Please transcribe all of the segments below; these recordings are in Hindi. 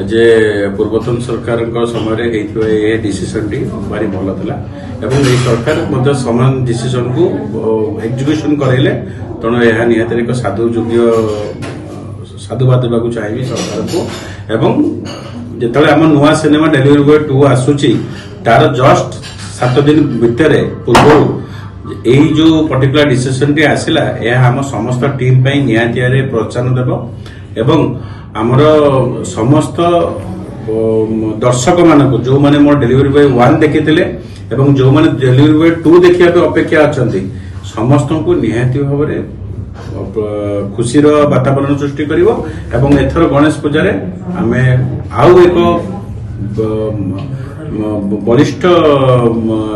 जे पूर्वतन सरकार समय डिसीजन टी भारी भल था सरकार समान डिसीजन को एग्जीक्यूशन करेले तेणु यह निहत एक साधुवाद देवाक चाहिए सरकार को एवं जिते आम नुआ सिनेमा डेलीवरी बॉय 2 आसूची तार जस्ट 7 दिन भितर पूर्व यही जो पर्टिकुलर डिसीजन टी आसला यह आम समस्त टीम निहाती प्रोत्साहन देव एवं आमर समस्त दर्शक मानक जो माने मोर डेलीवरी बॉय 1 देखी एवं जो माने डेलीवरी बॉय 2 देखिया अपेक्षा अच्छा समस्त को निहाती भाव खुशी वातावरण सृष्टि करिवो एवं एथर गणेश पूजा आमे आउ एक वरिष्ठ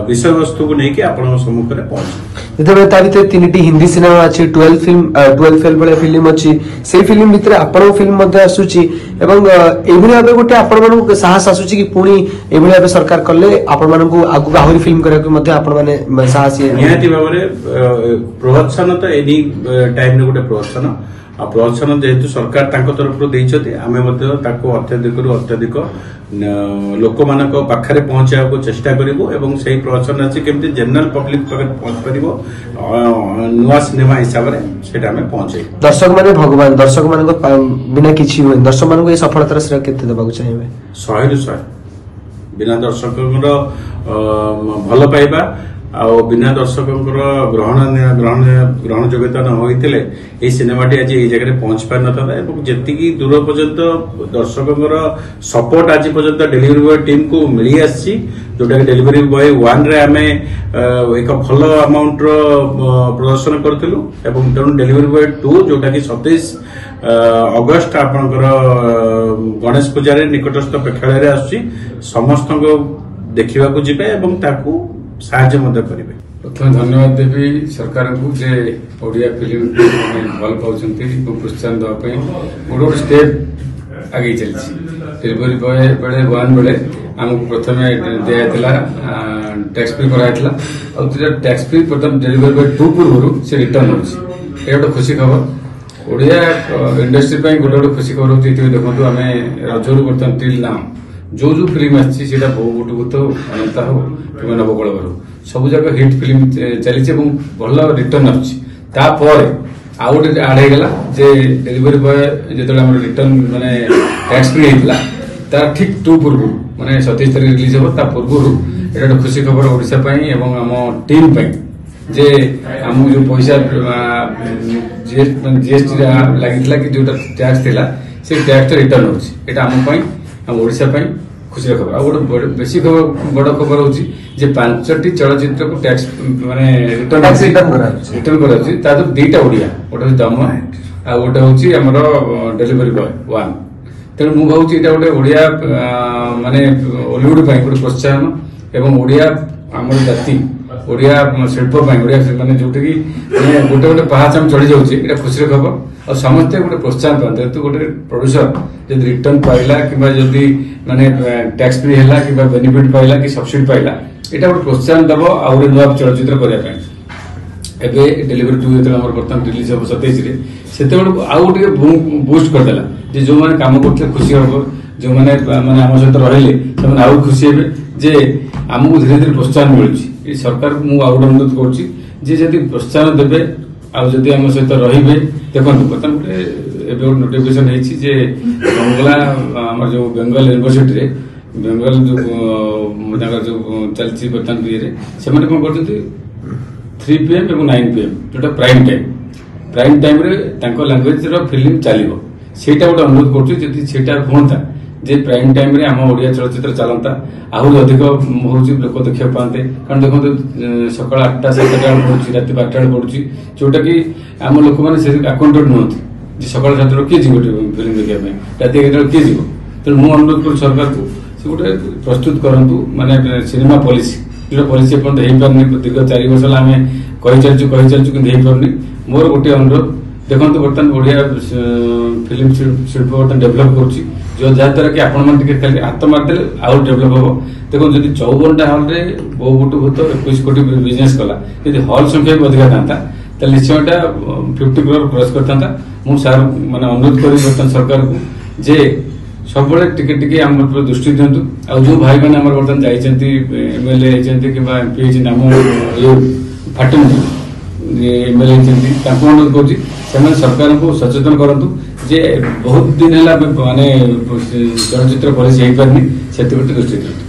विषय वस्तु को लेकिन आपण सम्मुख में पहुंच भितर 3टी हिंदी सिनेमा अच्छी 12 फिल्म फिल्म अच्छी से फिल्म भितर आपण फिल्म आसूची एवं एभली भाव गोटे आपण साहस आसूची कि पुणी एभली भाव सरकार कले आपण मानकु आगु आहुरी फिल्म करा को मध्ये आपण माने साहस निहाती भाव प्रोत्साहन तो एनी टाइम रे गोटे प्रोत्साहन जेहेतु सरकार तांको तरफ देइछथि आमे मध्ये ताको अत्यधिक लोक मानक पाखरे पहुंचा को चेष्टा करिवो एवं सही प्रोत्साहन अछि केमति जनरल पब्लिक पाखरे पहुंच परिवो नुआ सिनेमा हिसाब रे सेटा हमें पहुंचे दर्शक माने भगवान दर्शक मानक बिना किछि होय दर्शक मानक ए सफलता रे श्रेय केते देबाक चाहिबे 100 बिना दर्शकଙ୍କର भल पाइबा आ बिना दर्शकଙ୍କର ग्रहण योग्यता न होइतिले ए सिनेमाटी आज ए जगह पहुंच पार नथा एवं जेतिकी दूर पर्यंत दर्शकଙ୍କର सपोर्ट आज पर्यंत डेलीवरी बॉय टीम को मिली आसी जोटा डेलीवरी बॉय 1 रे आमे एक भल अमाउंट रो प्रदर्शन करथिलु एवं तेणु डेलीवरी बॉय 2 जोटा कि 27 अगस्त आपनकर गणेश पूजा रे निकटस्थ प्रेक्षालय रे आसी समस्त को देखिबा को जिबे एवं ताकू साहाय्य मदद करेंगे। प्रथम धन्यवाद देवी सरकार को जे ओडिया फिल्म भल पाउछंती प्रोत्साहन देवाई गोटे गोटे स्टेप आगे चलती डेलीवरी बॉय बेले 1 बेले आमको प्रथम दिया टैक्स फ्री कराइला टैक्स फ्री प्रथम डेलीवरी बॉय 2 पूर्व से रिटर्न होती गोटे खुशी खबर ओडिया इंडस्ट्री गोटे गोटे खुशी खबर होती देखो आम रजरू बर्तमान टिल नाउ जो जो फिल्म आसी बहुत अनंता हो कि नवकलवर हो सब जगह हिट फिल्म चली भल रिटर्न आउपर आउ गोटे आड होगा जे डेलीवरी बॉय जो रिटर्न माने टैक्स फ्री होता तार ठीक 2 पूर्व माने 27 तारीख रिलीज हो पूर्व ये खुशी खबर ओडिशा एवं आम टीम जे आम जो पैसा जीएसटी लगी कि जो टैक्स थी से टैक्स रिटर्न होम ओडिशा खुशी खबर आ गोटे बेसी खबर बड़ खबर होची जे 5टी चलचित्र को टैक्स माने रिटर्न करा दुईटा ओडिया गोटे दम आ गोटे होची हमर डेलीवरी बॉय 1 तेणु मु भावुची एटा गोटे ओडिया माने हॉलीवुड पई गोटे प्रोत्साहन एवं ओडिया हमर जाति ओडिया शिल्प ओडिया माने जोटे कि गोटे गोटे पहाच हम चढ़ी जाऊे एटा खुशी खबर और समस्ते गोटे प्रोत्साहन पाते तो गोटे प्रोड्यूसर जब रिटर्न पाइला कि माने टैक्स फ्री है कि बेनिफिट पाइला कि सब्सिडी पाइला यहाँ गोटे प्रोत्साहन दब आ गए नुआ चलचित्र करने डेलीवरी 2 जो बर्तमान रिलीज हम 27 से आउ गोटे बुस्ट करदेला जो मैंने कम करते खुशी खबर जो मैंने आम सहित रही आउ खुशी हे जे आमको धीरे धीरे प्रोत्साहन मिलूँ सरकार को मुझे अनुरोध कर प्रोत्साहन देवे आदि आम सहित रे देखो बर्तमान गोटे नोटिफिकेशन है बंगला आम जो बेंगल यूनिवर्सिटी रे बेंगल जो चलती बर्तमान ये से कौन कर 3 PM और 9 PM जोटा प्राइम टाइम रे लैंग्वेज फिल्म चलो सेटा गोटे अनुरोध करा हाँ जे प्राइम टाइम रे आम ओडिया चलचित्र चलता आहरी अधिक होची लोक देखा पाते कारण देखो सकाल 8टा 7टा पड़ू रात 12टा पड़ू जोटा कि आम लोक मैंने आकाउंटेड नुहति सकाल 7टा किए जी गोटे फिल्म देखा रात 11टा किए जी तेणु मुझे अनुरोध कर सरकार को से गोटे प्रस्तुत करूँ माने सिनेमा पॉलिसी जो पॉलिसी हो पारनी दीर्घ 4 वर्ष आम कही चलचु कि पारनी मोर गोटे अनुरोध देखो बर्तमान ओडिया फिल्म शिल्प बर्तमान डेभलप करुच्ची जो जहाद्वारा कि आपण हाथ मारदे आउ डेभलप हम देखो जब 54टा हल बहु गुट भूत 21 कोटी बिजनेस कला यदि हल संख्या भी अधिक था निश्चय 50 करोड़ क्रॉस करता मुझे सार माने अनुरोध कर बर्तमान सरकार को जे सबବେଳେ टिके टिके आम उपर दृष्टि दिंतु आ जो भाई मैंने आम बर्तमान जाइछन्ति एमएलए होइछन्ति कि एमपी होइछन्ति नाम फाटन एमएलए होइछन्ति तांको अनुरोध करूछि सेमान सरकार को सचेतन करंतु जे बहुत दिन है माने चलचित्र पॉलिसी हेई परनी सेति दृष्टि दिंतु।